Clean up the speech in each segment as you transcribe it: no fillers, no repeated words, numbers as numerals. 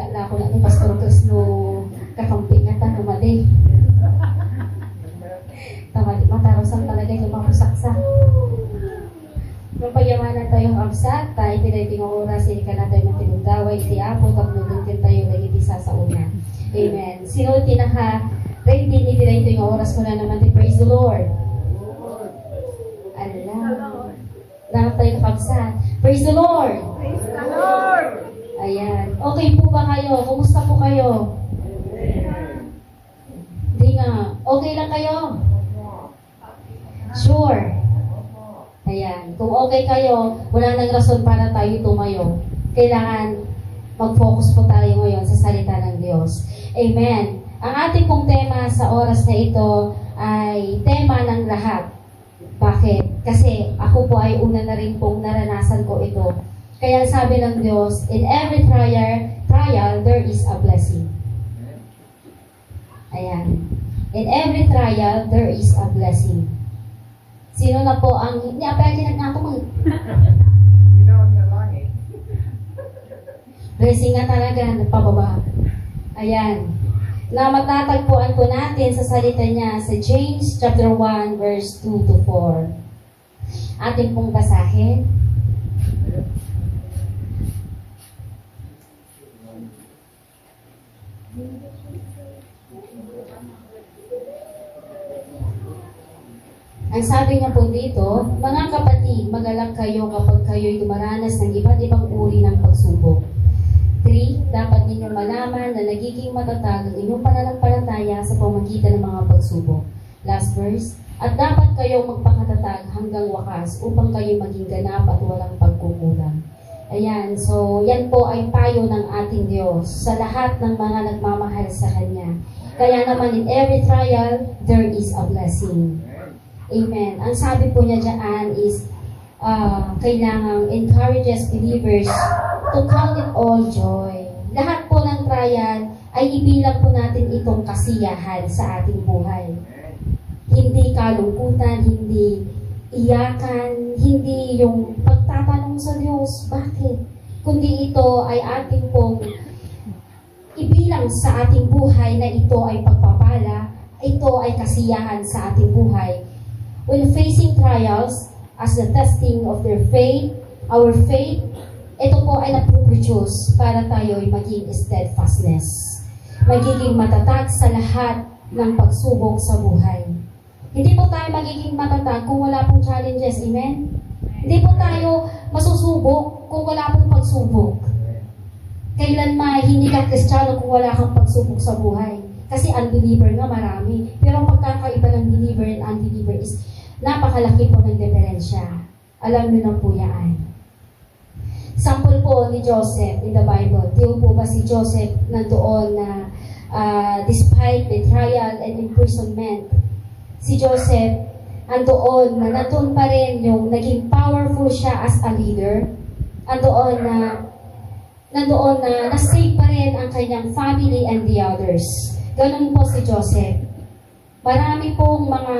nila ko na ni Pastor Chris no kakampingatan umali. Tamali matarosan talaga yung mga pusaksa. Nung payamanan tayong absat, tayo tinating oras, hindi ka natin matinugdaway, di apo, kapnudugin tayo lagi di sa una. Amen. Sino tinaka-ready ni tinating yung oras ko na naman, praise the Lord. Allah. Dapat tayo kapabsat. Praise the Lord. Praise the Lord. Ayan. Okay po ba kayo? Kumusta po kayo? Hindi nga. Okay lang kayo? Sure. Ayan. Kung okay kayo, wala nang rason para tayo tumayo. Kailangan mag-focus po tayo ngayon sa salita ng Diyos. Amen. Ang ating pong tema sa oras na ito ay tema ng lahat. Bakit? Kasi ako po ay una na rin pong naranasan ko ito. Kaya sabi ng Diyos, in every trial, there is a blessing. Ayan. In every trial, there is a blessing. Sino na po ang... Hindi, apel din na ako blessing nga talaga, nagpababa. Ayan. Na matatagpuan po natin sa salita niya sa James chapter 1 verse 2 to 4. Ating pong basahin. Ang sabi niya po dito, mga kapatid, mag-alak kayo kapag kayo'y dumaranas ng iba't ibang uri ng pagsubok. 3. Dapat ninyong malaman na nagiging matatag ang inyong pananampalataya sa pamagitan ng mga pagsubok. Last verse. At dapat kayong magpakatatag hanggang wakas upang kayo maging ganap at walang pagkukulang. Ayan, so yan po ay payo ng ating Diyos sa lahat ng mga nagmamahal sa Kanya. Kaya naman in every trial, there is a blessing. Amen. Ang sabi po niya dyan is, kailangang encourages believers to count it all joy. Lahat po ng trial ay ibilang po natin itong kasiyahan sa ating buhay. Hindi kalungkutan, hindi iyakan, hindi yung pagtatanong sa Diyos, bakit? Kundi ito ay ating pong ibilang sa ating buhay na ito ay pagpapala, ito ay kasiyahan sa ating buhay. When facing trials, as the testing of their faith, our faith, ito po ay napuproduce para tayo ay maging steadfastness. Magiging matatag sa lahat ng pagsubok sa buhay. Hindi po tayo magiging matatag kung wala pong challenges, amen? Hindi po tayo masusubok kung wala pong pagsubok. Kailan hindi ka Kristiyano kung wala kang pagsubok sa buhay? Kasi unbeliever nga marami. Pero ang pagkakaiba ng believer and unbeliever is napakalaki po ng diferensya. Alam niyo na po yan. Sample po ni Joseph in the Bible. Tiyo po ba si Joseph nandoon na despite the trial and imprisonment, si Joseph nandoon pa rin yung naging powerful siya as a leader. Nandoon na na-save pa rin ang kanyang family and the others. Ganun po si Joseph. Marami pong mga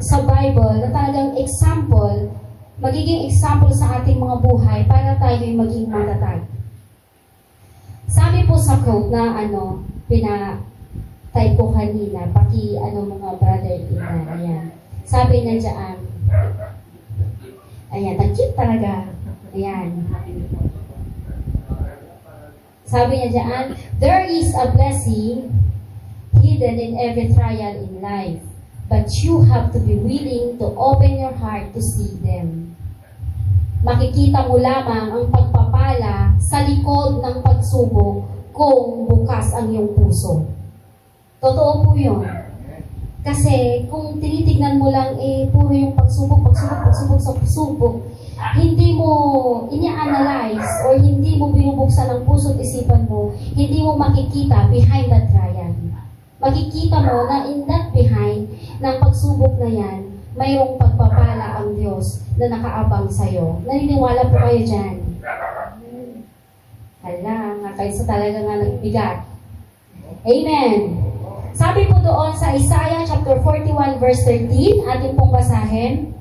sa Bible na talagang example, magiging example sa ating mga buhay para tayo'y maging matatag. Sabi po sa quote na pina-type ko kanina, mga brother ina, ayan. Sabi na dyan, ayan, nag-cute talaga. Ayan. Sabi niya dyan, there is a blessing hidden in every trial in life, but you have to be willing to open your heart to see them. Makikita mo lamang ang pagpapala sa likod ng pagsubok kung bukas ang iyong puso. Totoo po yun. Kasi kung tinitignan mo lang, puro yung pagsubok sa pagsubok, hindi mo ini-analyze or hindi mo binubuksan ang puso at isipan mo, hindi mo makikita behind that trial. Makikita mo na in that behind ng pagsubok na yan, mayroong pagpapala ang Diyos na nakaabang sa'yo. Naniniwala po kayo dyan? Hala, nga kayo sa talaga nga nagbigat. Amen. Sabi po doon sa Isaiah chapter 41 verse 13, ating pong basahin.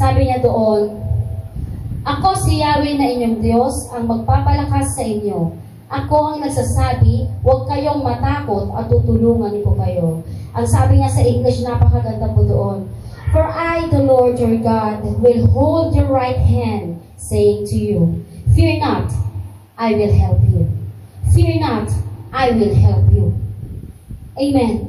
Sabi niya doon, ako si Yahweh na inyong Diyos ang magpapalakas sa inyo. Ako ang nagsasabi, huwag kayong matakot at tutulungan ko kayo. Ang sabi niya sa English, napakaganda po doon. For I, the Lord your God, will hold your right hand, saying to you, fear not, I will help you. Fear not, I will help you. Amen.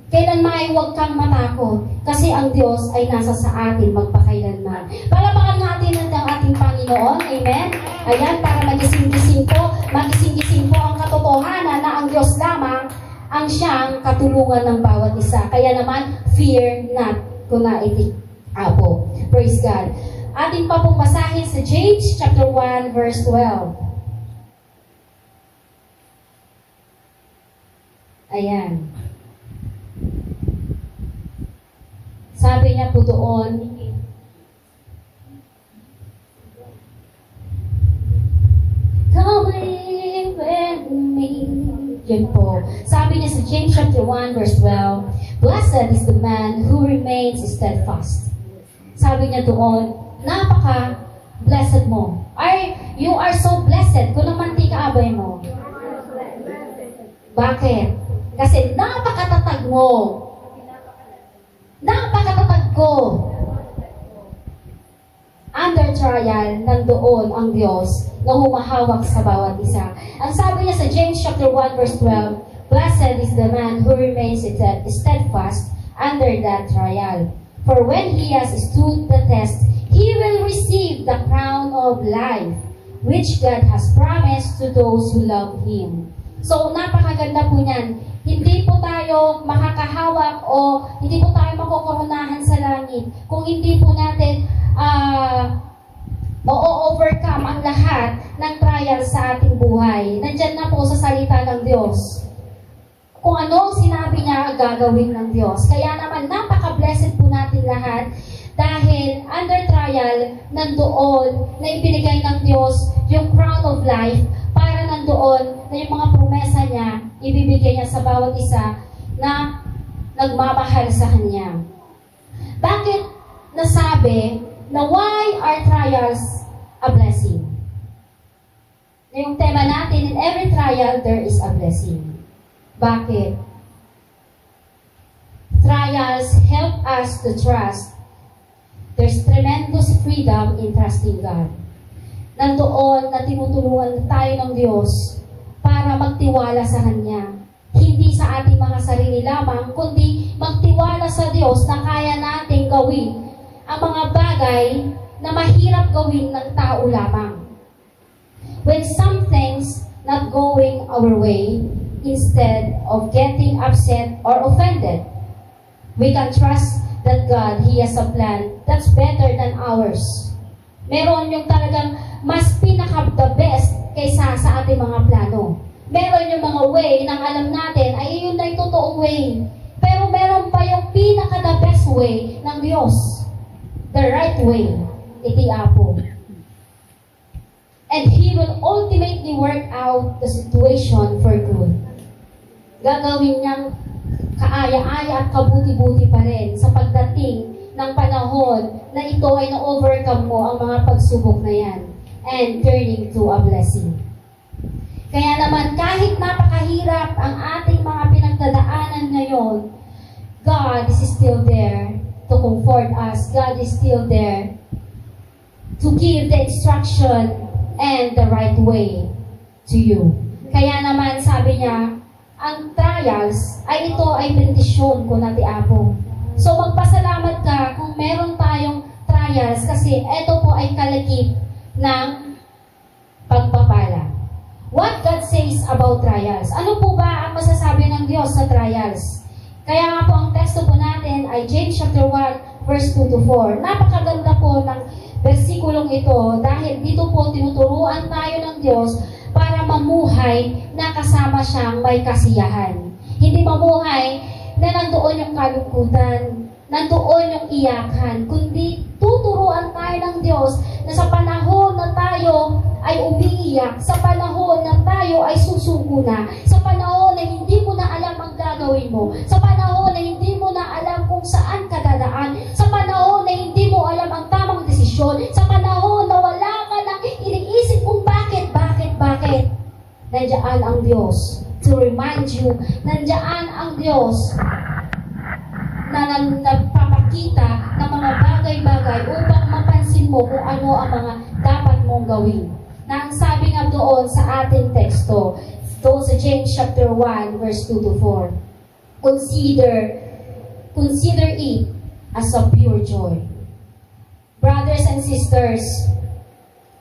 Kailanman ay huwag kang matakot kasi ang Diyos ay nasa sa atin magpakailanman. Palapakan natin ang ating Panginoon. Amen. Ayan, para magising-gising po ang katotohanan na ang Diyos lamang ang siyang katulungan ng bawat isa. Kaya naman, fear not. Kuna iti apo. Praise God. Ating pa pong basahin sa James chapter 1 verse 12. Ayan. Sabi niya po doon, come live with me. Yun po. Sabi niya sa James chapter 1 verse 12, blessed is the man who remains steadfast. Sabi niya doon, napaka-blessed mo. You are so blessed kung naman di kaabay mo. Bakit? Kasi napakatatag mo. Napakatatag ko. Under trial, nandoon ang Diyos na humahawak sa bawat isa. Ang sabi niya sa James chapter 1 verse 12, blessed is the man who remains steadfast under that trial. For when he has stood the test, he will receive the crown of life, which God has promised to those who love Him. So, napakaganda po niyan. Hindi po tayo makakahawak o hindi po tayo makokoronahan sa langit kung hindi po natin ma-overcome ang lahat ng trial sa ating buhay. Nandyan na po sa salita ng Diyos. Kung ano ang sinabi niya, gagawin ng Diyos. Kaya naman, napaka-blessed po natin lahat dahil under trial, nandoon na ibinigay ng Diyos yung crown of life para nandoon na yung mga promesa niya, ibibigay niya sa bawat isa na nagmamahal sa Kanya. Bakit nasabi na why are trials a blessing? Yung tema natin, in every trial, there is a blessing. Bakit? Trials help us to trust. There's tremendous freedom in trusting God. Nandoon na tinutulungan tayo ng Diyos para magtiwala sa Kanya. Hindi sa ating mga sarili lamang, kundi magtiwala sa Diyos na kaya nating gawin ang mga bagay na mahirap gawin ng tao lamang. When something's not going our way, instead of getting upset or offended, we can trust that God, He has a plan that's better than ours. Meron yung talagang mas pinaka-the best kaysa sa ating mga plano. Meron yung mga way nang alam natin ay yun na yung totoong way. Pero meron pa yung pinaka-the best way ng Diyos. The right way. Iti apo. And He will ultimately work out the situation for good. Gagawin niyang kaaya-aya at kabuti-buti pa rin sa pagdating ng panahon na ito ay na-overcome mo ang mga pagsubok na yan and turning to a blessing. Kaya naman, kahit napakahirap ang ating mga pinagdadaanan ngayon, God is still there to comfort us. God is still there to give the instruction and the right way to you. Kaya naman, sabi niya, ang trials ay ito ay bendisyon ko na ti Apo. So magpasalamat ka kung meron tayong trials kasi ito po ay kalakip ng pagpapala. What God says about trials? Ano po ba ang masasabi ng Diyos sa trials? Kaya nga po ang teksto po natin ay James chapter 1 verse 2 to 4. Napakaganda po ng versikulong ito dahil dito po tinuturuan tayo ng Diyos para mamuhay na kasama siyang may kasiyahan. Hindi mamuhay na nandoon yung kalungkutan, nandoon yung iyakan, kundi tuturuan tayo ng Diyos na sa panahon na tayo ay umiiyak, sa panahon na tayo ay susuko na, sa panahon na hindi mo na alam ang gagawin mo, sa panahon na hindi mo na alam kung saan ka dadaan, sa panahon na hindi mo alam ang tamang nandiyan ang Diyos. To remind you, nandiyan ang Diyos na nagpapakita ng mga bagay-bagay upang mapansin mo kung ano ang mga dapat mong gawin. Na ang sabi nga doon sa ating teksto, doon sa James chapter 1, verse 2 to 4, Consider it as a pure joy. Brothers and sisters,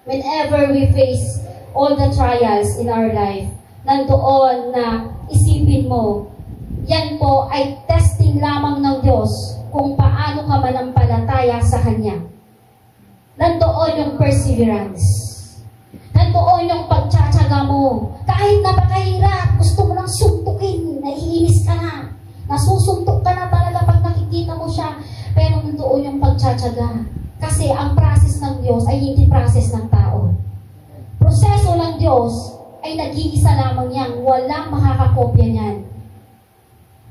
whenever we face all the trials in our life, nandoon na isipin mo, yan po ay testing lamang ng Diyos kung paano ka manampalataya sa Kanya. Nandoon yung perseverance. Nandoon yung pagtsatsaga mo. Kahit napakahirap, gusto mo lang suntukin, naiinis ka na. Nasusuntok ka na talaga pag nakikita mo siya. Pero nandoon yung pagtsatsaga. Kasi ang process ng Diyos ay hindi process ng tao. Proseso ng Diyos ay nag-iisa lamang yan. Walang makakakopya niyan.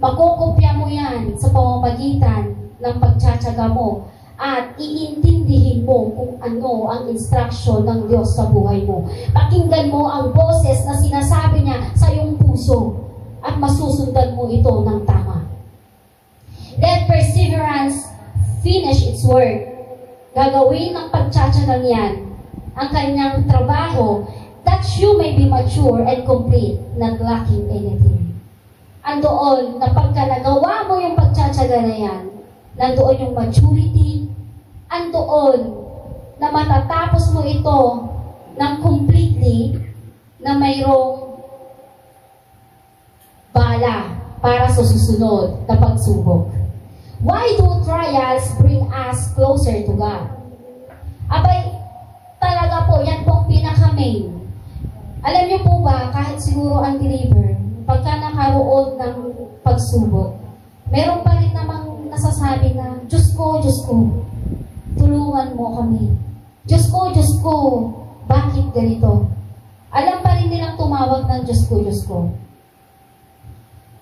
Makukopya mo yan sa pamamagitan ng pagtsatsaga mo at iintindihin mo kung ano ang instruction ng Diyos sa buhay mo. Pakinggan mo ang boses na sinasabi niya sa iyong puso at masusundan mo ito ng tama. Let perseverance finish its work. Gagawin ng pagtsatsagang yan ang kanyang trabaho that you may be mature and complete, not lacking anything. Andoon na pagka nagawa mo yung pagtsatsaga na yan, nandoon yung maturity, andoon na matatapos mo ito ng completely na mayroong bala para sa susunod na pagsubok. Why do trials bring us closer to God? Abay, talaga po, yan po ang pinaka-main. Alam niyo po ba, kahit siguro unbeliever, pagka nakaroon ng pagsubok, meron pa rin namang nasasabi na, Diyos ko, tulungan mo kami. Diyos ko, bakit ganito? Alam pa rin nilang tumawag ng Diyos ko.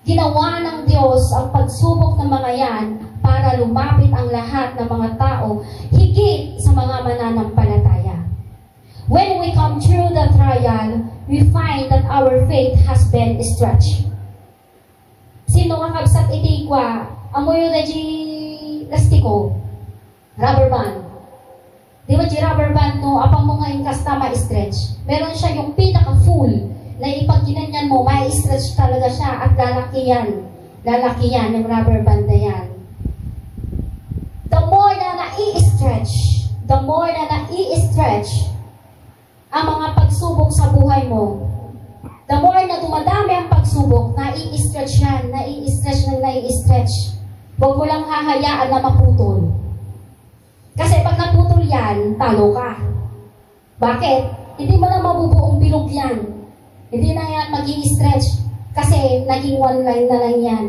Ginawa ng Diyos ang pagsubok ng mga yan para lumapit ang lahat ng mga tao higit sa mga mananampalataya. When we come through the trial, we find that our faith has been stretched. Sino kakabsat iti kwa? Amoy na di lastiko. Rubber band. Di ba di rubber band no? Apang mo ngayon kasta ma-stretch. Meron siya yung pinaka-full na ipag ginanyan mo, ma-stretch talaga siya at lalaki yan yung rubber band na yan. The more na nai-stretch ang mga pagsubok sa buhay mo, the more na dumadami ang pagsubok, nai-stretch. Huwag mo lang hahayaan na maputol. Kasi pag naputol yan, talo ka. Bakit? Hindi mo na mabubuong bilog yan. Hindi na yan mag-i-stretch kasi naging one line na lang yan.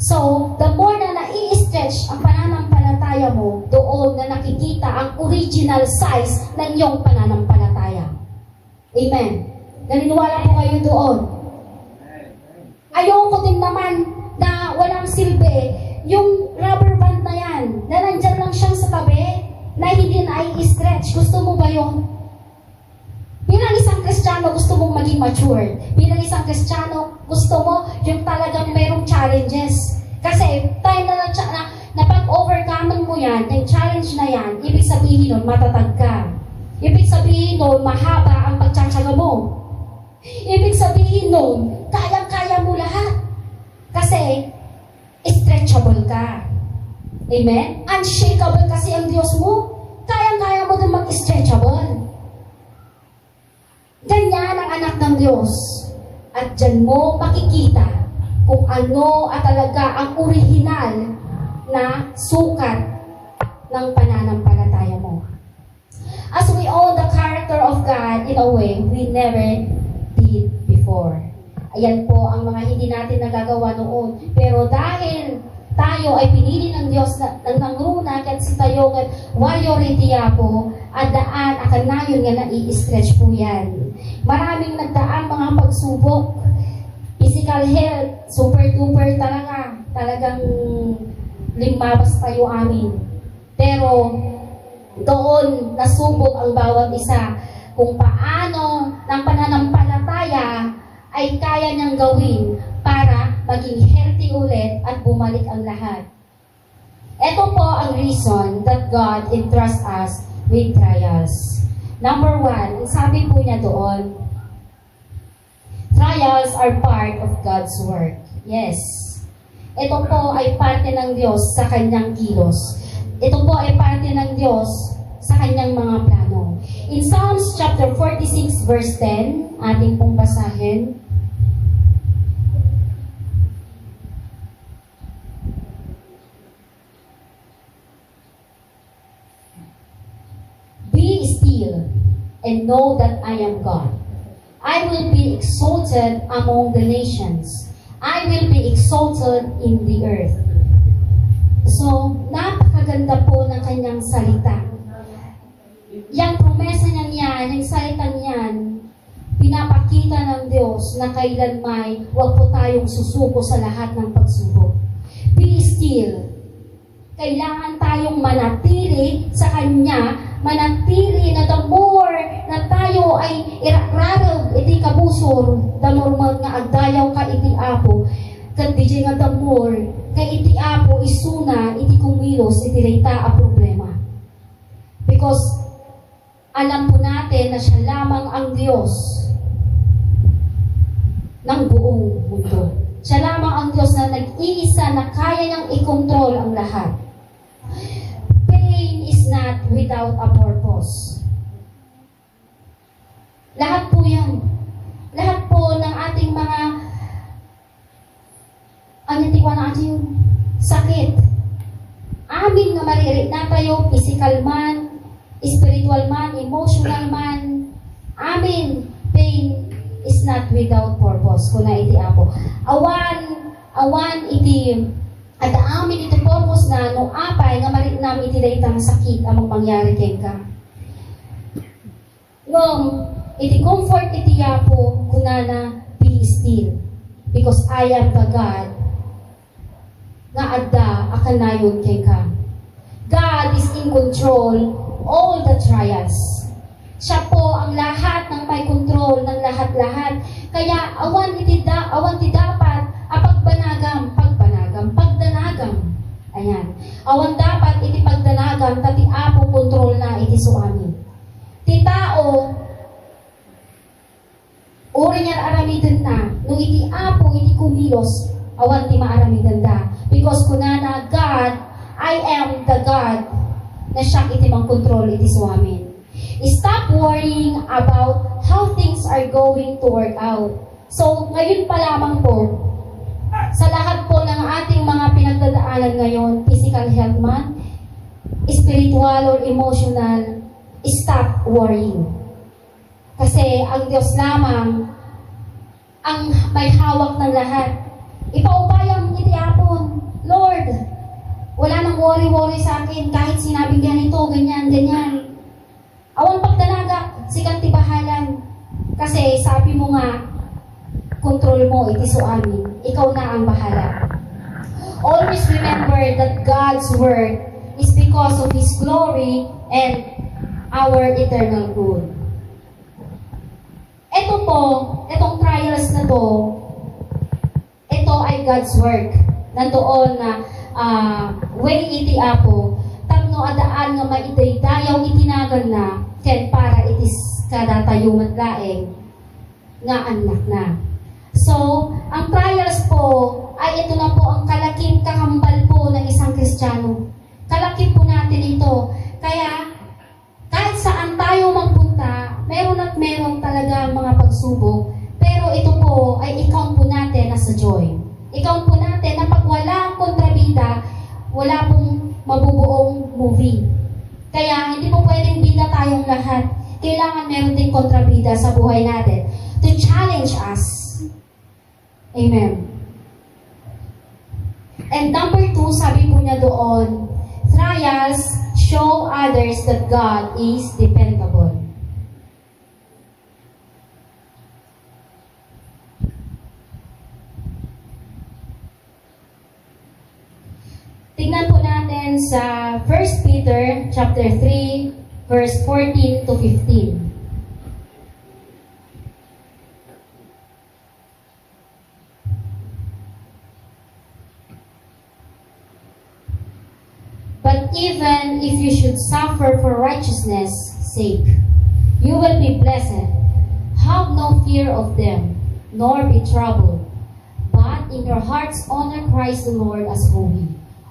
So, the more na nai-stretch ang pananampalataya mo, doon na nakikita ang original size ng iyong pananampalataya. Amen. Naniniwala po kayo doon. Ayoko din naman na walang silbi yung rubber band na yan, na nandyan lang siyang sa tabi, na hindi na i-stretch. Gusto mo ba yun? Bilang isang Kristiyano, gusto mong maging mature. Bilang isang Kristiyano, gusto mo yung talagang mayroong challenges. Kasi time na pag-overcome mo yan, yung challenge na yan, ibig sabihin nun, matatag ka. Ibig sabihin nun, mahaba ang pagtsatsaga mo. Ibig sabihin nun, kayang-kaya mo lahat. Kasi, stretchable ka. Amen? Unshakable kasi ang Diyos mo. Kayang-kaya mo din mag-stretchable. Ganyan ang anak ng Diyos. At dyan mo makikita kung ano at talaga ang orihinal na sukat ng pananampalataya mo. As we own the character of God in a way we never did before. Ayan po ang mga hindi natin nagagawa noon. Pero dahil tayo ay pinili ng Diyos ng nangruna kat si tayo kat warrior po at daan akan nayon nga nai-stretch po yan. Maraming nagdaan mga pagsubok. Physical health, super duper talaga. Talagang limabas tayo amin. Pero doon nasubok ang bawat isa kung paano ng pananampalataya ay kaya niyang gawin para maging healthy ulit at bumalik ang lahat. Ito po ang reason that God entrusts us with trials. Number 1, sabi po niya doon, trials are part of God's work. Yes. Ito po ay parte ng Diyos sa kanyang kilos. Ito po ay parte ng Diyos sa kanyang mga plano. In Psalms chapter 46 verse 10, ating pong basahin. Be still and know that I am God. I will be exalted among the nations. I will be exalted in the earth. So, napakaganda po ng kanyang salita. Yang promesa niya yan, yung salita niyan, pinapakita ng Diyos na kailanmay huwag po tayong susuko sa lahat ng pagsubok. Be still. Kailangan tayong manatili sa Kanya, manatili na the more na tayo ay iraklarag iti kabusor, the more nga agdayaw ka iti apo, kat di nga the more, kay iti apo isuna, iti kumilos, iti reyta a problema. Because, alam po natin na siya lamang ang Diyos ng buong mundo. Siya lamang ang Diyos na nag-iisa na kaya niyang i-control ang lahat. Pain is not without a purpose. Lahat po yan. Lahat po ng ating mga anitiwa na ating sakit. Amin na maririt na tayo, physical man, spiritual man, emotional man. Amin. Pain is not without purpose. Kuna iti apo. Awan iti at amin iti purpose na no apay nga marit namin iti daytang sakit among mangyari kay ka. Ngom iti comfort iti apo kunana be still because I am the God nga adda akanayon kay ka. God is in control all the trials. Siya po ang lahat ng may control ng lahat-lahat. Kaya awan ti dapat pagdanagam. Ayan. Awan dapat iti pagdanagam tati apo control na iti suami. Ti tao uri niya aramiden na no iti apo iti kumilos awan ti maaramiden da. Because kunana God, I am the God na siya iti mang control iti suami. Stop worrying about how things are going to work out. So, ngayon pa lamang po, sa lahat po ng ating mga pinagdadaanan ngayon, physical health man, spiritual or emotional, stop worrying. Kasi ang Diyos lamang ang may hawak ng lahat. Ipaubayang itiyapon, Lord, wala nang worry-worry sa akin kahit sinabing ganito, ganyan. Awan pagdalaga, sikat tibahalan. Kasi sabi mo nga, control mo, iti so amin. Ikaw na ang bahala. Always remember that God's word is because of His glory and our eternal good. Ito po, itong trials na to, ito ay God's work. Nandoon na way iti apo, tapno adaan nga maitaydayaw itinagan na, ken para itis kadatayumat laeng nga anak na. So, ang trials po ay ito na po ang kalaking kakambal po ng isang Kristiyano. Kalaki po natin ito. Kaya, kahit saan tayo magpunta, meron at meron talaga mga pagsubok. Pero ito po ay ikaw po natin na sa joy. Ikaw po natin na pag wala kontrabida, wala pong mabubuong movie. Kaya hindi po pwedeng bida tayong lahat. Kailangan meron din kontrabida sa buhay natin to challenge us. Amen. And number 2, sabi po niya doon, trials show others that God is dependable. Tingnan po natin sa 1 Peter chapter 3 verse 14 to 15. But even if you should suffer for righteousness' sake, you will be blessed. Have no fear of them, nor be troubled. But in your hearts honor Christ the Lord as holy,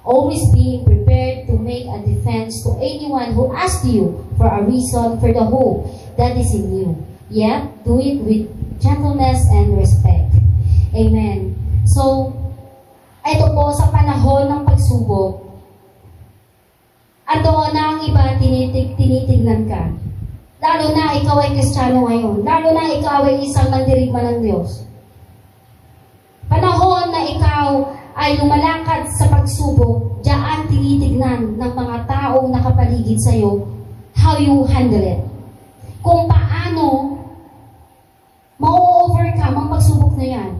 always being prepared to make a defense to anyone who asks you for a reason for the hope that is in you. Yet, do it with gentleness and respect. Amen. So, ito po sa panahon ng pagsubok, andoon na ang iba tinitignan ka. Lalo na ikaw ay Kristiyano ngayon. Lalo na ikaw ay isang mandirigma ng Diyos. Panahon na ikaw ay lumalakad sa pagsubok, diyan tinitignan ng mga taong nakapaligid sa iyo how you handle it. Kung paano ma-overcome ang pagsubok na yan.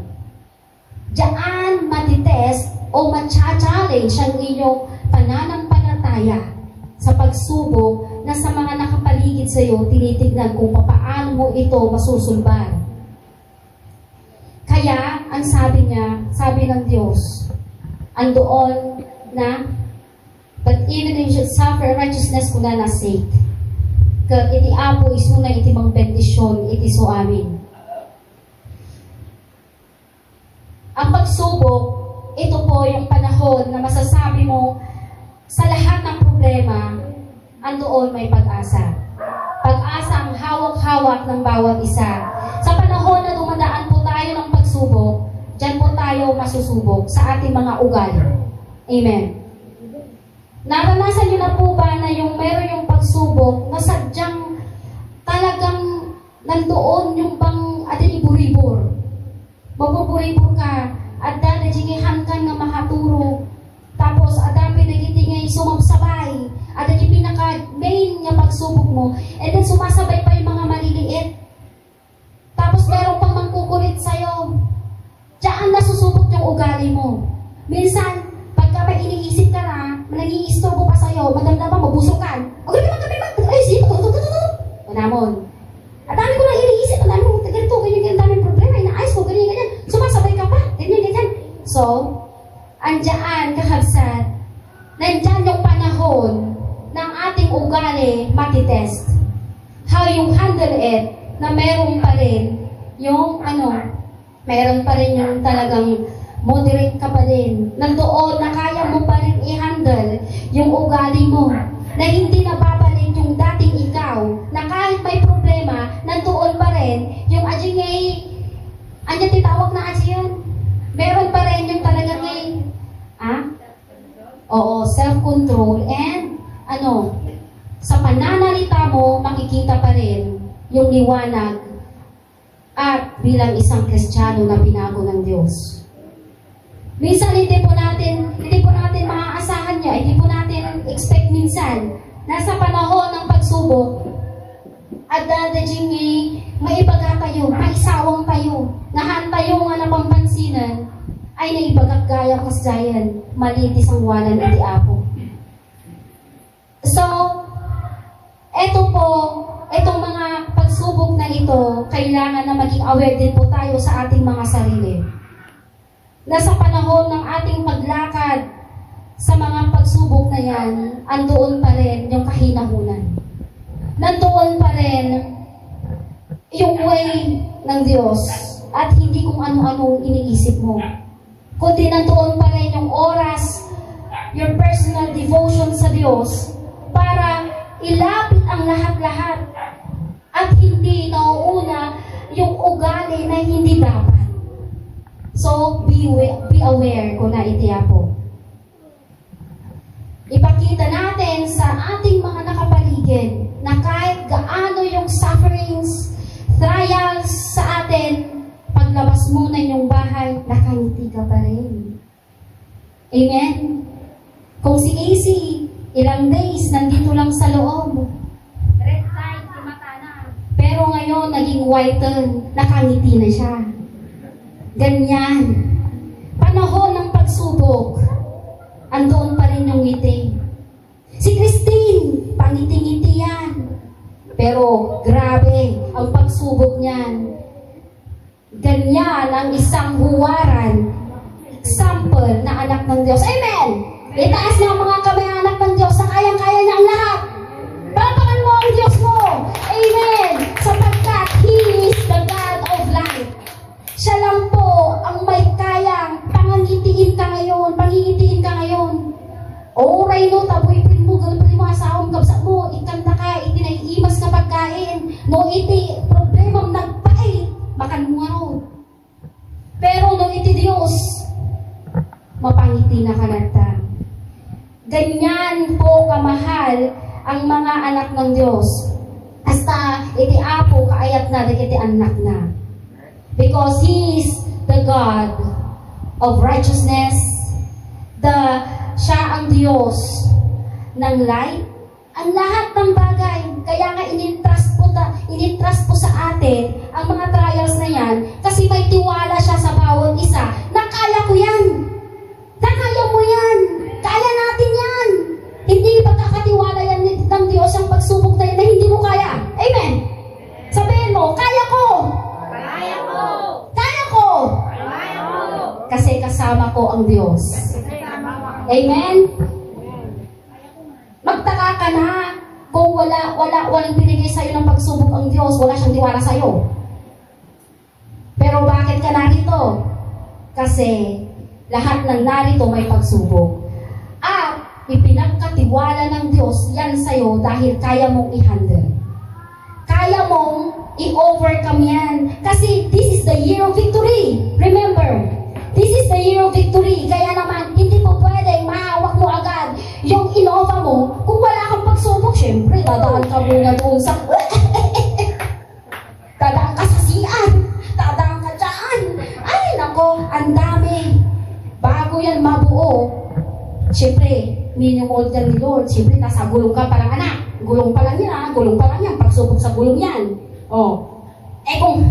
Diyan matitest o matcha-challenge ang iyong pananampalataya sa pagsubok na sa mga nakapaligid sa iyo, tinitignan kung paano mo ito masusulban. Kaya, ang sabi niya, sabi ng Diyos, andoon na, but even if you should suffer righteousness kung na sake, kat iti apo iso na iti bang bendisyon, iti so amin. Ang pagsubok, ito po yung panahon na masasabi mo, sa lahat ng problema, andoon may pag-asa. Pag-asa ang hawak-hawak ng bawat isa. Sa panahon na dumadaan po tayo ng pagsubok, dyan po tayo masusubok sa ating mga ugali. Amen. Naranasan niyo na po ba na yung meron yung pagsubok na sadyang talagang nandoon yung bang ating iburibor. Mabuburibor ka at dadajingihan ka nga makaturo. Tapos, adapi nagiti ngay sumabsabay. Ada yung pinaka-main nga pagsubok mo. And then, sumasabay pa yung mga maliliit. Tapos, meron pang mangkukulit sa'yo. Diyan nasusubok yung ugali mo. Minsan, pagka may iniisip ka na, nag-iistorbo pa sa'yo, madamdaman, mabusukan. Okay naman kami, ay, sige, manamon. At dami ko lang iniisip, ang dami ko, ganito, ganyan, daming problema, inaayos ko, ganyan, ganyan. Sumasabay ka pa, ganyan, ganyan. So, andyan, kahabsat, nandyan yung panahon ng ating ugali matitest. How you handle it, na meron pa rin yung meron pa rin yung talagang moderate ka pa rin. Nandoon na kaya mo pa rin i-handle yung ugali mo. Na hindi na babalik yung dating ikaw. Na kahit may problema, nandoon pa rin yung anya titawag na yan. Meron pa rin yung talagang oo, self-control and sa pananalita mo, makikita pa rin yung liwanag at bilang isang Kristiyano na binago ng Diyos. Minsan hindi po natin maaasahan niya, hindi po natin expect minsan na sa panahon ng pagsubok at dadajing maibaga kayo, maisawang kayo, nahan tayo nga napampansinan ay naibagak gaya kasdayan, malitis ang walan ng diapo. So, itong mga pagsubok na ito, kailangan na maging aware din po tayo sa ating mga sarili. Na sa panahon ng ating paglakad sa mga pagsubok na yan, andoon pa rin yung kahinahunan. Nandoon pa rin yung way ng Diyos at hindi kung ano-ano iniisip mo. Kundi nandoon pa rin yung oras, your personal devotion sa Diyos para ilapit ang lahat-lahat at hindi nauuna yung ugali na hindi dapat. So, be aware kung naitiya po. Ipakita natin sa ating mga nakapaligid na kahit gaano yung sufferings, trials sa atin, paglabas mo na yung bahay, nakangiti ka pa rin. Amen? Kung si AC, ilang days, nandito lang sa loob. Red light, mata na. Pero ngayon, naging whiten, nakangiti na siya. Ganyan. Panahon ng pagsubok, andoon pa rin yung ngiti. Si Christine, pangiti-ngiti yan. Pero, grabe, ang pagsubok niyan. Ganyan ang isang huwaran, example na anak ng Diyos. Amen! Itaas niya ang mga kamay anak ng Diyos sa niya ang lahat. Palakpakan mo ang Diyos mo. Amen. Sapagkat He is the God of life. Siya lang po ang may kayang pangangitiin ka ngayon. Pangingitiin ka ngayon. O, Rayno, taboy-pin mo, galapin mo, asawang kabsa mo, ikanda ka, itinaiimas ka pagkain, no iti, problemang nagpait, makan mo ano. Pero no iti Diyos, mapangiti na kanata. Ganyan po kamahal ang mga anak ng Diyos. Hasta iti apo kaayat na, iti anak na. Because He is the God of righteousness, siya ang Diyos ng light. Ang lahat ng bagay, kaya nga inintrust po sa atin ang mga trials na yan, kasi may tiwala siya sa bawat isa na kaya ko yan. Na kaya mo yan. Kaya natin yan. Hindi pagkakatiwala yan ng Diyos ang pagsubok na yan na hindi mo kaya. Amen. Sabihin mo, kaya ko. Kaya ko. Kaya ko. Kaya ko. Kasi kasama ko ang Diyos. Amen? Magtaka ka na kung walang binigay sa'yo ng pagsubok ang Diyos, wala siyang tiwala sa'yo. Pero bakit ka narito? Kasi lahat ng narito may pagsubok. At ipinagkatiwala ng Diyos yan sa'yo dahil kaya mong i-handle. Kaya mong i-overcome yan. Kasi this is the year of victory. Remember, this is the year of victory. Kaya naman, hindi po pwedeng mahawak mo agad yung inova mo. Kung wala kang pagsubok, syempre, dadaan ka muna doon sa... dadaan ka sa siyan. Dadaan ka dyan. Ay, nako, ang dami. Bago yan mabuo, syempre, minimold yan ni Lord. Syempre, nasa gulong ka parang anak. Gulong pa lang yan, gulong pa lang yan. Pagsubok sa gulong yan. Oh. Eh kung,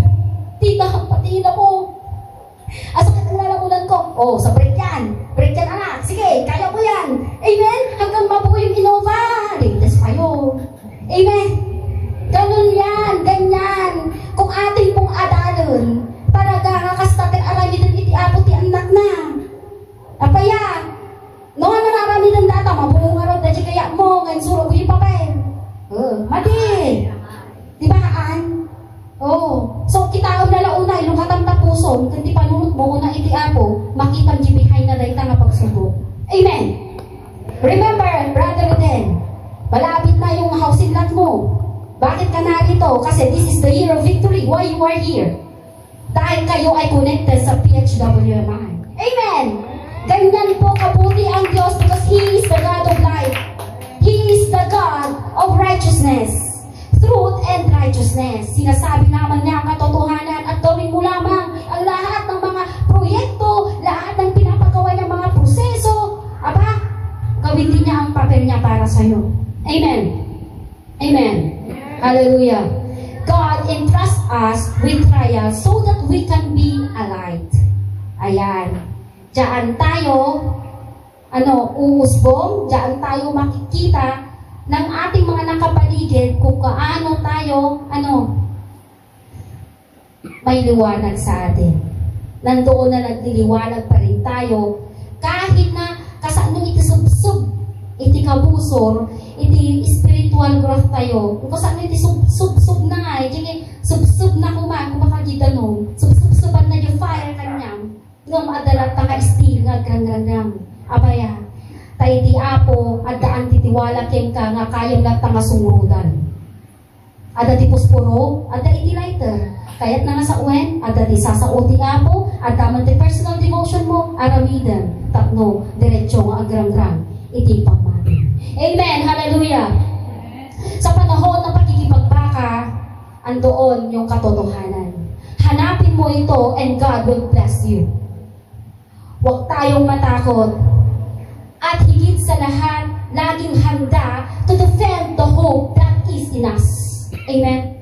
tita, patiin ako. Asakit ang lalamunan ko. Oh, sa break yan. Break yan, anak. Sige, kaya ko yan. Amen? Hanggang mabuo yung Innova. Latest pa yun. Amen? Ganun yan. Ganyan. Kung ating pong adalon, talaga kastatin arami din iti apo ti anak na. Apaya, no nga nararami ng data, mabuo nga rin, dahil kaya mo, ngayon suro ko yung papel. Mati. Di ba kaan? Oh. So, kita ang nalauna, ilungatang tapuson, kundi panunod mo na iti apo, makita ang jibihay na dahi nga pagsubok. Amen. Remember, brother Eden, malapit na yung housing lot mo. Bakit ka narito? Kasi this is the year of victory. Why you are here? Dahil kayo ay connected sa PHWMI. Amen. Ganyan po kabuti ang Diyos because He is the God of life. He is the God of righteousness. Truth and righteousness. Sinasabi naman niya ang katotohanan at gawin mo lamang ang lahat ng mga proyekto, lahat ng pinapagawa niyang mga proseso. Aba, gawin din niya ang papel niya para sa iyo. Amen. Amen. Hallelujah. God entrusts us with trials so that we can be a light. Ayan. Diyan tayo, uusbong, diyan tayo makikita ng ating mga nakapaligid kung kaano tayo, may liwanag sa atin. Nandoon na nagliliwanag pa rin tayo kahit na kasano iti sub-sub, iti kabusor, iti spiritual growth tayo. Kung kasano iti sub-sub na nga, iti sub-sub na kumakagita no, sub-sub-suban na yung fire kanyang, nga maadalat na ka-steel nga grang-grang-grang. Abaya, tayo di apo, at daan titiwala kem ka nga kayang lahat nga sumurudan. Ada di puspuro, ada iti lighter. Kaya't na nga sa uwen, ada di sasao di apo, at daman di personal devotion mo, aramidan, tapno, diretsyo nga agrang-grang, iti pagmati. Amen, hallelujah. Sa panahon ng pakikipagbaka, andoon yung katotohanan. Hanapin mo ito and God will bless you. Huwag tayong matakot. At higit sa lahat, laging handa to defend the hope that is in us. Amen?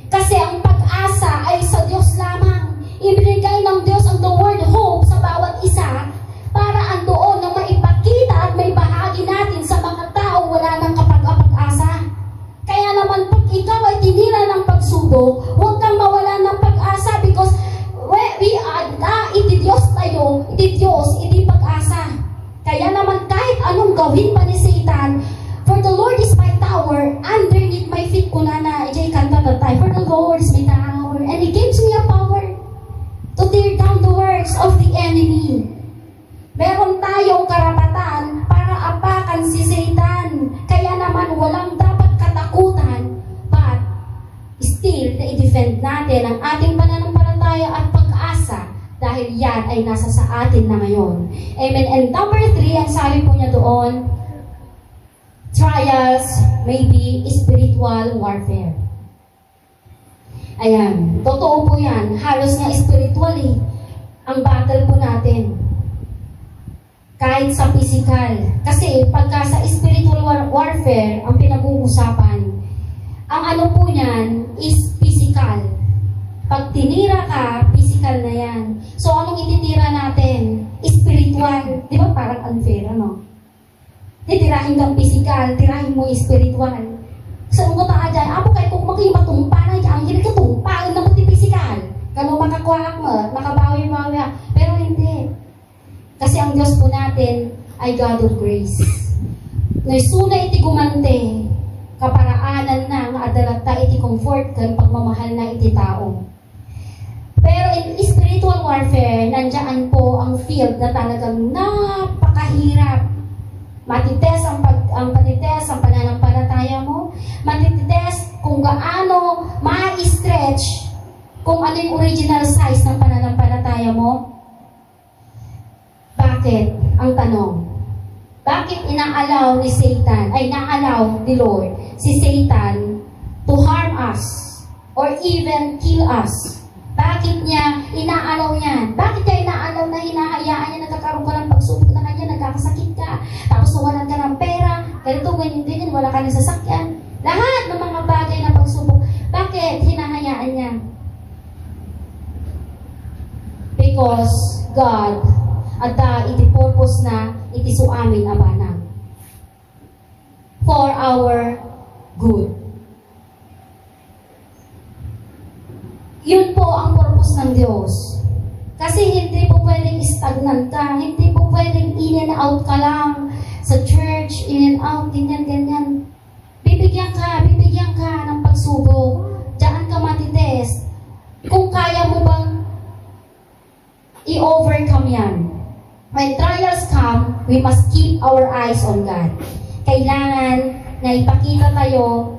Kasi ang pag-asa ay sa Diyos lamang. Ibinigay ng Diyos ang the word hope sa bawat isa para andoon na maipakita at may bahagi natin sa mga tao wala nang kapag-asa. Kaya naman pag ikaw ay tinira ng pagsubok, huwag kang mawala ng pag-asa because we are iti Diyos tayo, iti Diyos, iti pag-asa. Kaya naman kahit anong gawin pa ni Satan, for the Lord enemy. Meron tayong karapatan para apakan si Satan. Kaya naman walang dapat katakutan, but still, na-defend natin ang ating pananampalataya at pag-asa dahil yan ay nasa sa atin na ngayon. Amen. And number 3, ang sabi po niya doon, trials may be spiritual warfare. Ayan, totoo po yan. Halos nga spiritual ang battle po natin. Kahit sa physical. Kasi pagka sa spiritual warfare, ang pinag-uusapan, ang ano po niyan is physical. Pag tinira ka, physical na yan. So anong ititira natin? Spiritual. Di ba parang unfair, ano? Titirahin kang physical, tirahin mo spiritual. Sa mga taa dyan, apo kayo kung makimatumpa na dyan, hindi ka tumpa, na mo ti physical. Kano makakuha mo, makabawi-bawi. Pero hindi. Kasi ang Diyos po natin ay God of grace. Naisuna iti gumante, kaparaanan na nga adalata iti comfort kan pagmamahal na iti tao. Pero in spiritual warfare, nandiyan po ang field na talagang napakahirap. Matites ang patites ang pananampalataya mo. Matites kung gaano ma-stretch kung ano yung original size ng pananampalataya mo. Bakit? Ang tanong. Bakit inaalaw ni Satan, ay inaalaw ni Lord, si Satan to harm us or even kill us? Bakit niya inaalaw yan? Bakit niya inaalaw na hinahayaan niya nagkakaroon ka ng pagsubok na kanya, nagkakasakit ka, tapos nawalan ka ng pera, ganito, ganyan, wala ka ng sasakyan. Lahat ng mga bagay na pagsubok. Bakit hinahayaan niya? Because God, at iti purpose na iti suamin abanang. For our good. Yun po ang purpose ng Diyos. Kasi hindi po pwedeng stagnant ka, hindi po pwedeng in and out ka lang sa church, in and out, ganyan. Bibigyan ka ng pagsubok. Diyan ka matitest. Kung kaya mo bang i-overcome yan. When trials come, we must keep our eyes on God. Kailangan na ipakita tayo,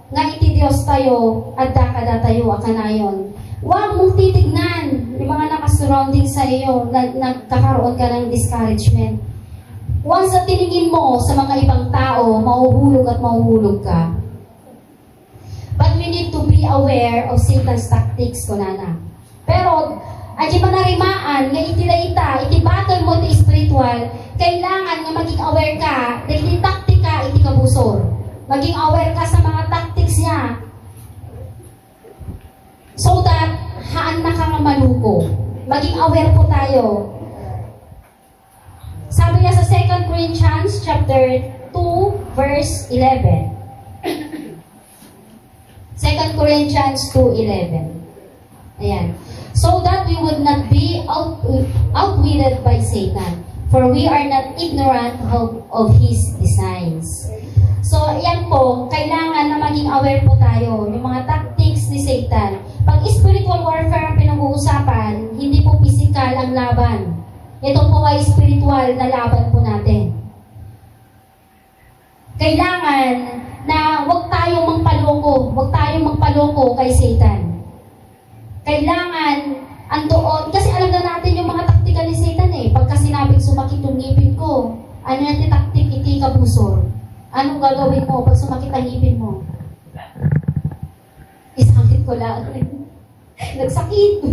nga iti Diyos tayo, at dakada tayo, akanayon. Huwag mong titignan yung mga nakasurrounding sa iyo, nagkakaroon ka ng discouragement. Once na tiningin mo sa mga ibang tao, mahuhulog at mahuhulog ka. But we need to be aware of Satan's tactics, kunana. Pero, adi manarimaan, nga iti battle mo iti spiritual, kailangan nga maging aware ka, na iti taktika, iti kabusor. Maging aware ka sa mga tactics niya. So that, haan na ka nga maluko. Maging aware po tayo. Sabi niya sa 2 Corinthians chapter 2, verse 11. 2 Corinthians 2:11. Ayan. So that we would not be outwitted by Satan, for we are not ignorant of his designs. So, yan po, kailangan na maging aware po tayo, yung mga tactics ni Satan. Pag spiritual warfare ang pinag-uusapan, hindi po physical ang laban. Ito po ay spiritual na laban po natin. Kailangan na huwag tayong magpaloko kay Satan. Kailangan, andoon, kasi alam na natin yung mga taktika ni Satan Pagka sinabing sumakit yung ngipin ko, ano natin taktik, iti kabusor. Anong gagawin mo pag sumakit ang ngipin mo? Isakit ko lang. Nagsakit.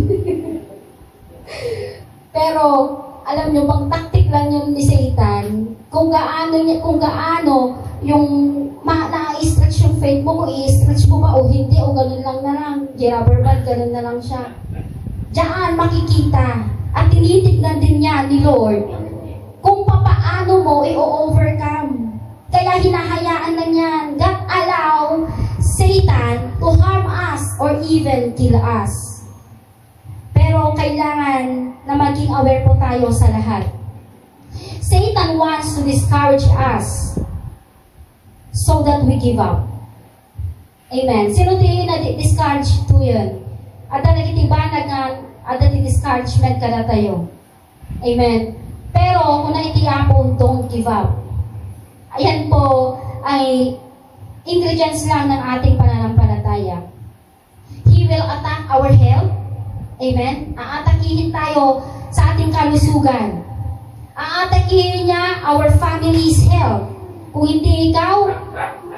Pero, alam nyo, pang taktik lang yun ni Satan, kung gaano yung na-stretch yung faith mo, kung i-stretch mo ba o hindi, o ganun lang na lang, rubber band, ganun na lang siya. Diyan makikita, at tinitignan din niya ni Lord, kung papaano mo i-overcome. Kaya hinahayaan lang yan. God allow Satan to harm us or even kill us. Pero kailangan na maging aware po tayo sa lahat. Satan wants to discourage us so that we give up. Amen. Sino din na discourage to yun? At nagitibanag nga, at discouragement ka na tayo. Amen. Pero kung naitiya po, don't give up. Ayan po ay ingredients lang ng ating pananampalataya. He will attack our health. Amen. Aatakihin tayo sa ating kalusugan. Aatakihin niya our family's health. Kung hindi ikaw,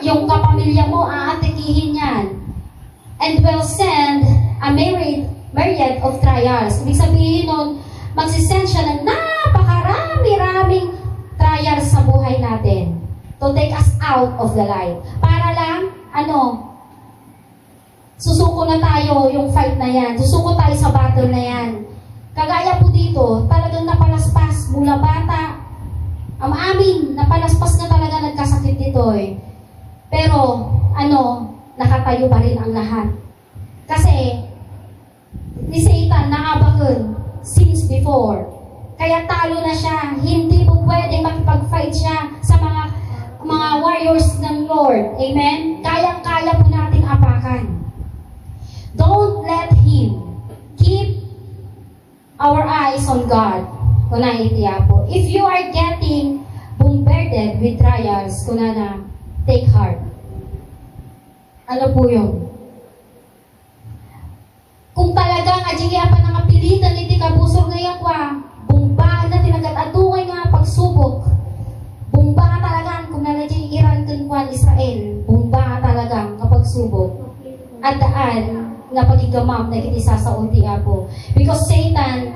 yung kapamilya mo, aatakihin yan. And will send a myriad of trials. Ibig sabihin nun, magsisend siya ng napakarami-raming trials sa buhay natin to take us out of the light. Para lang, susuko na tayo yung fight na yan. Susuko tayo sa battle na yan. Kagaya po dito, talagang napalaspas mula bata. Ang amin, napalaspas na talaga nagkasakit dito eh. Pero, nakatayo pa rin ang lahat. Kasi, ni Satan nakabakon since before. Kaya talo na siya. Hindi po pwedeng makipag-fight siya sa mga warriors ng Lord. Amen? Kayang-kaya po nating apakan. Don't let him. Keep our eyes on God. Kunahitiya po. If you are getting bombarded with trials, kunana, take heart. Ano po yun? Kung talagang adjigya pa ng apilitan, hindi ka busog ngayon kwa, bumba na tinagat-atungay nga pagsubok. Bumba talagang kung nanadjig Iran kunwan Israel, bumba talagang kapag subok. At daan, na pagigamam na kitisa sa ulti po. Because Satan,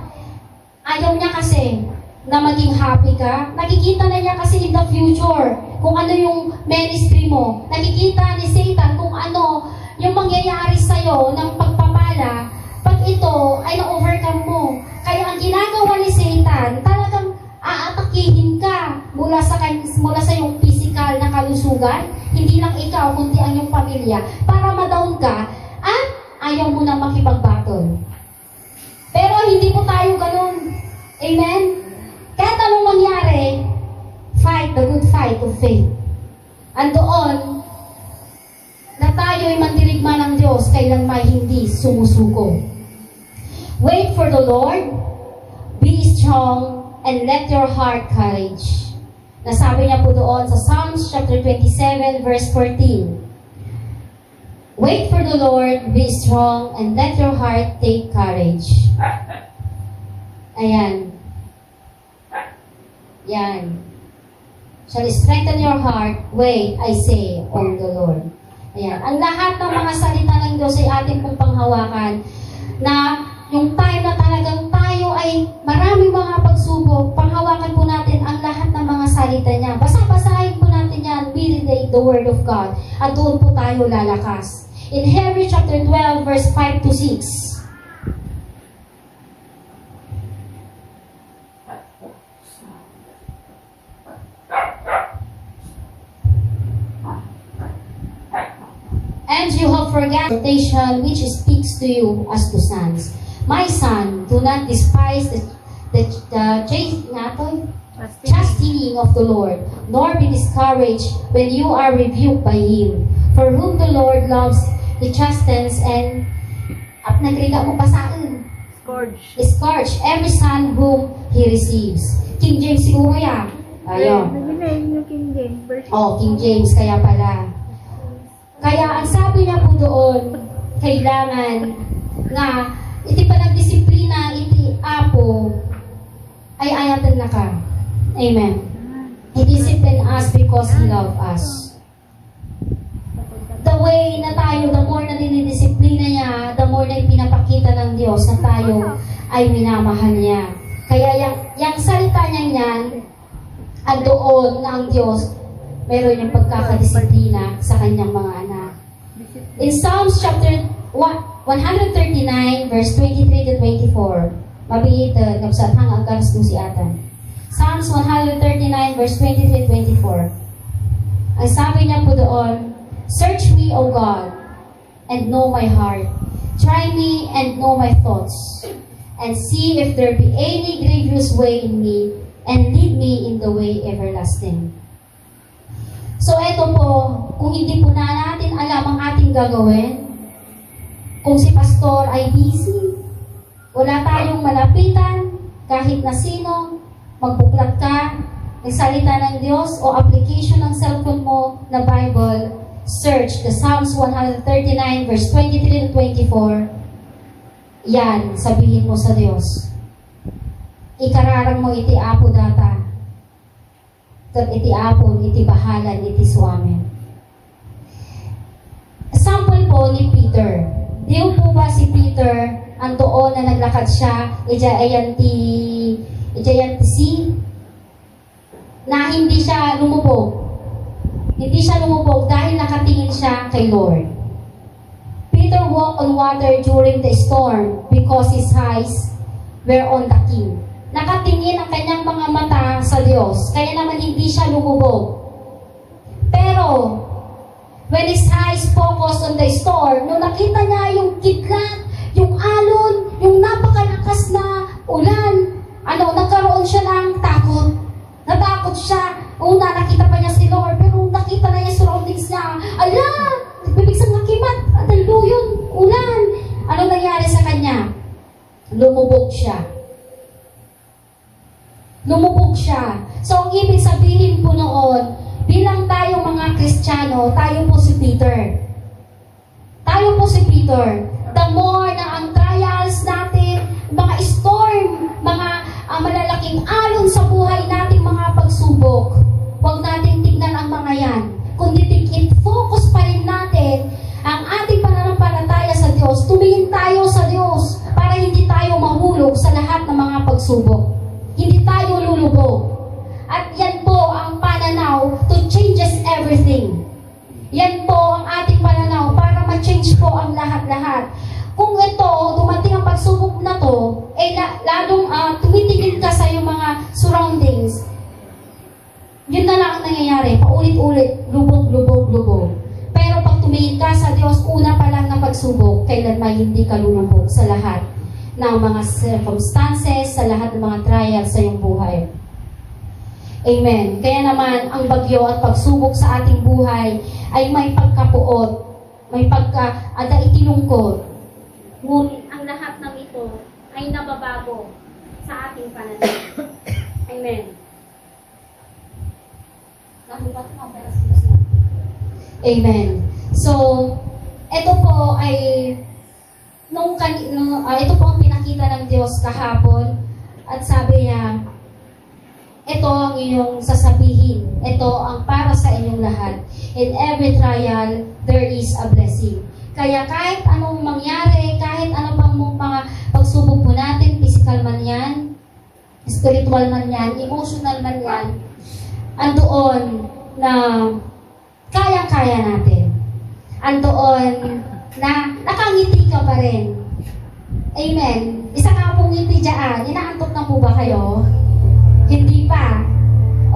ayaw niya kasi na maging happy ka. Nakikita na niya kasi in the future kung ano yung ministry mo. Nakikita ni Satan kung ano yung mangyayari sa'yo ng pagpapala pag ito ay na-overcome mo. Kaya ang ginagawa ni Satan, talagang aatakihin ka mula sa yung physical na kalusugan, hindi lang ikaw, kundi ang iyong pamilya, para ma-down ka at ayaw mo nang makipag-battle. Pero hindi po tayo ganun. Amen? Kahit anong mangyari, fight the good fight of faith. Andoon, na tayo'y mandirigma ng Diyos, kailan may hindi sumusuko. Wait for the Lord, be strong, and let your heart courage. Nasabi niya po doon sa Psalms chapter 27, verse 14. Wait for the Lord, be strong, and let your heart take courage. Ayan. Yan. Shall strengthen your heart, wait, I say, on the Lord. Ayan. Ang lahat ng mga salita ng Diyos ay ating pong panghawakan na yung time na talagang tayo ay maraming mga pagsubok, panghawakan po natin ang lahat ng mga salita niya. Basa-basahin po natin yan, meditate the Word of God, at doon po tayo lalakas. In Hebrews chapter 12, verse 5 to 6. And you have forgotten the which speaks to you as to sons. My son, do not despise the chastening of the Lord, nor be discouraged when you are rebuked by Him. For whom the Lord loves, He chastens and at nagriga mo pa saan? Scourge every son whom He receives. King James siguro yan. Ayun. King James version. King James, kaya pala. Kaya ang sabi niya po doon, kailangan nga, iti pa nagdisiplina, iti apo, ay ayatan na ka. Amen. He disciplined us because He loved us. The way na tayo, the more na dinidisiplina niya, the more na ipinapakita ng Diyos na tayo ay minamahal niya. Kaya yung salita niya yan, andoon na ang Diyos, meron yung pagkakadisiplina sa kanyang mga anak. In Psalms chapter 139, verse 23 to 24, mabihit nagsathang ang kanas si atan. Psalms 139, verse 23 to 24. Ang sabi niya po doon, search me, O God, and know my heart. Try me and know my thoughts, and see if there be any grievous way in me, and lead me in the way everlasting. So eto po, kung hindi po na natin alam ang ating gagawin, kung si pastor ay busy, wala tayong malapitan, kahit na sino, magbuklat ka, ng salita ng Diyos o application ng cellphone mo na Bible, search the Psalms 139 verse 23 to 24. Yan, sabihin mo sa Diyos. Ikararang mo iti apo data. Kat iti apon, iti bahalan, iti suamen. Sample po ni Peter. Diyo po ba si Peter ang doon na naglakad siya, ayan ti sea, na hindi siya lumubog. Hindi siya lumubog dahil nakatingin siya kay Lord. Peter walked on water during the storm because his eyes were on the King. Nakatingin ang kanyang mga mata sa Diyos, kaya naman hindi siya lumubog. Pero, when his eyes focused on the storm, nung nakita niya yung kidlat, yung alon, yung napakalakas na ulan, nagkaroon siya ng takot. Natakot siya. Una, nakita pa niya si Lord, pero nakita na niya surroundings niya. Ala! Nagbibigsan ng kimat. Adalo yun. Ulan. Ano nangyari sa kanya? Lumubog siya. Lumubog siya. So, ang ibig sabihin po noon, bilang tayo mga Kristiyano, tayo po si Peter. Tayo po si Peter. The more na ang trials natin, mga storm, mga malalaking alon sa buhay nating mga pagsubok, huwag natin tignan ang mga yan. Kundi focus pa rin natin ang ating pananampalataya sa Diyos. Tumingin tayo sa Diyos para hindi tayo mahulog sa lahat ng mga pagsubok. Hindi tayo lulubog. At yan po ang pananaw to changes everything. Yan po ang ating pananaw para ma-change po ang lahat-lahat. Kung ito, dumating ang pagsubok na to, lalong tumitingin ka sa iyong mga surroundings, yun na lang ang nangyayari. Paulit-ulit, lubog. Pero pag tumingin ka sa Diyos, una pa lang na pagsubok, kailanman hindi ka lulubog sa lahat ng mga circumstances, sa lahat ng mga trials sa iyong buhay. Amen. Kaya naman, ang bagyo at pagsubok sa ating buhay ay may pagkapuot, may itinungkot. Ngunit ang lahat ng ito ay nababago sa ating pananaw. Amen. Amen. So, ito po ay ito po ang pinakita ng Diyos kahapon at sabi niya, ito ang iyong sasabihin. Ito ang para sa inyong lahat. In every trial, there is a blessing. Kaya kahit anong mangyari, kahit ano pang mga pagsubok po natin, physical man yan, spiritual man yan, emotional man yan, andoon na kayang-kaya natin. Andoon na nakangiti ka pa rin. Amen. Isa ka pong ngiti dyan. Inaantok na po ba kayo? Hindi pa.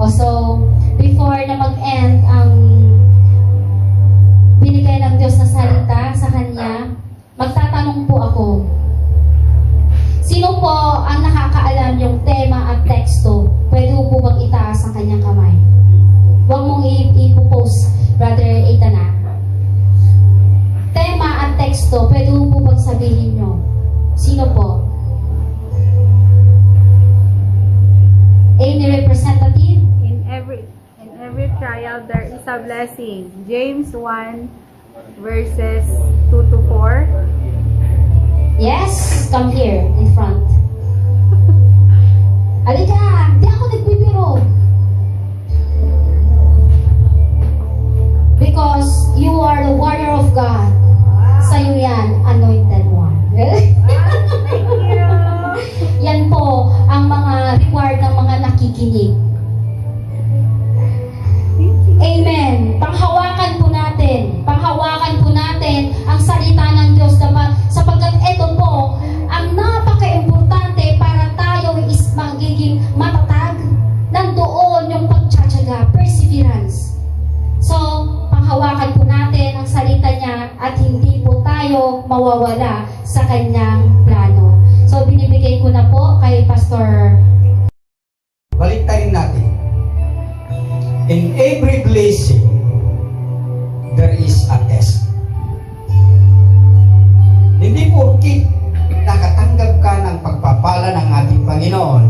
So, before na mag-end ang binigay ng Diyos na salita sa Kanya, magtatanong po ako. Sino po ang nakakaalam yung tema at teksto? Pwede po bang itaas ang kanyang kamay? Huwag mong ipopost, Brother Eitana. Tema at teksto, pwede po bang sabihin nyo? Sino po? Any representative? In every trial there is a blessing. James 1 verses 2 to 4. Yes, come here in front. Alika, di ako nagbibiro. Because you are the warrior of God. Sa'yo yan, anointed one. Thank you. Yan po ang mga reward ng mga nakikinig. Amen. Panghawakan po natin ang salita ng Diyos sapagkat ito po ang napaka-importante para tayo is magiging matatag. Nandoon yung pagtsatsaga, perseverance. So, panghawakan po natin ang salita niya at hindi po tayo mawawala sa kanyang plano. So, binibigay ko na po kay Pastor. Baliktarin natin. In every blessing, there is a test. Hindi porkit nakatanggap ka ng pagpapala ng ating Panginoon Panginoon,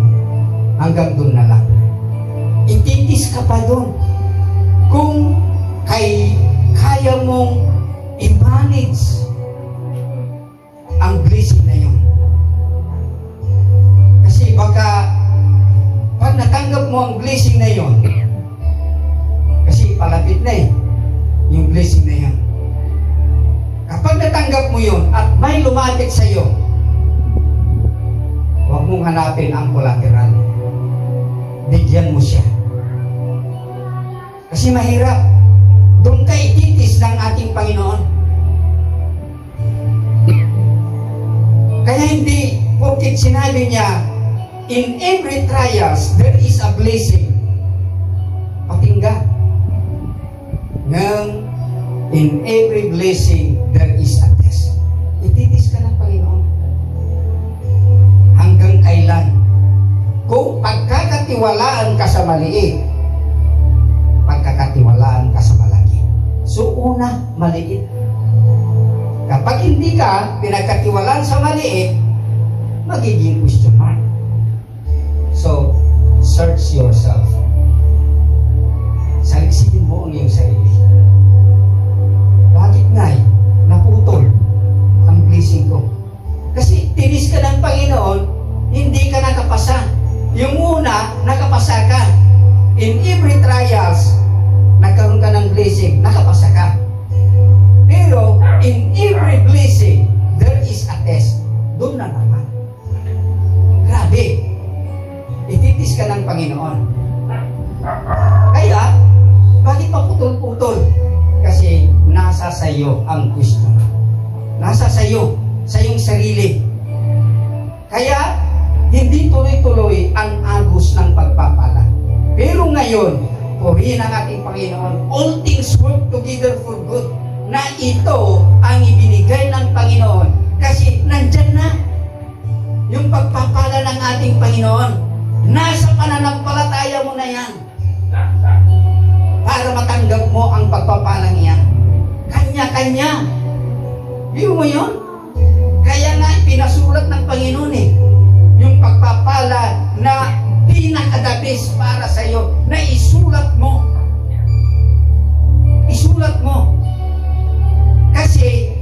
hanggang doon na lang. Ititis ka pa doon. Kung kaya mong i-manage ang blessing na yun. Kasi baka pag natanggap mo ang blessing na yun, kasi palapit na yung blessing na yun. Kapag natanggap mo yun at may lumapit sa iyo, huwag mong hanapin ang collateral. Bigyan mo siya. Kasi mahirap. Doon ka ititis ng ating Panginoon. Kaya hindi, porkit sinabi niya, in every trials, there is a blessing. Pakinggan. Nang in every blessing, there is a test. Ititis ka ng Panginoon. Hanggang kailan? Kung pagkakatiwalaan ka sa maliit, pagkakatiwalaan ka sa malaki. So, una, maliit. Kapag hindi ka pinagkatiwalaan sa maliit, magiging question mark. So, search yourself. Saliksinin mo ang iyong sarili. Bakit nga'y naputol ang blessing ko? Kasi tinis ka ng Panginoon, hindi ka nakapasa. Yung una, nakapasa ka. In every trials, nagkaroon ka ng blessing, nakapasa ka. Pero, in every blessing, there is a test. Doon na naman. Grabe. Ititis ka ng Panginoon. Kaya, bakit pa putol-putol? Kasi nasa sayo ang gusto. Nasa sayo, sa iyong sarili. Kaya, hindi tuloy-tuloy ang agos ng pagpapala. Pero ngayon, purihin ang ating Panginoon, all things work together for good. Na ito ang ibinigay ng Panginoon. Kasi nandyan na yung pagpapala ng ating Panginoon. Nasa pananampalataya mo na yan. Para matanggap mo ang pagpapalang iyan. Kanya-kanya. Yung mo yun? Kaya nga pinasulat ng Panginoon yung pagpapala na pinakadabis para sa iyo, na isulat mo. Isulat mo. Kasi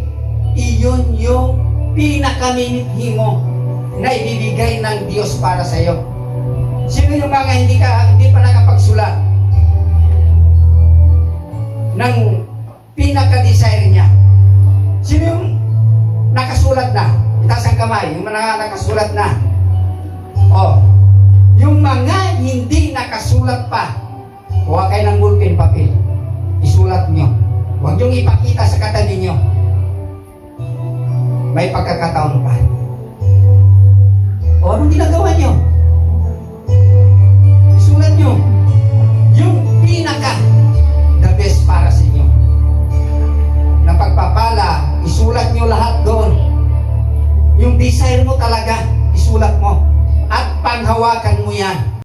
iyon yung pinakaminiti mo na ibibigay ng Diyos para sa iyo. Sino yung mga hindi pa nakapagsulat ng pinaka-desire niya? Sino yung nakasulat na? Itaas ang kamay, yung mga nakasulat na. Yung mga hindi nakasulat pa, kuha kayo ng ballpen, papel. Isulat nyo. Huwag niyong ipakita sa katabi nyo. May pagkakataon pa. Anong ginagawa nyo? Isulat nyo. Yung pinaka the best para sa inyo. Na pagpapala, isulat nyo lahat doon. Yung desire mo talaga, isulat mo. At panghawakan mo yan.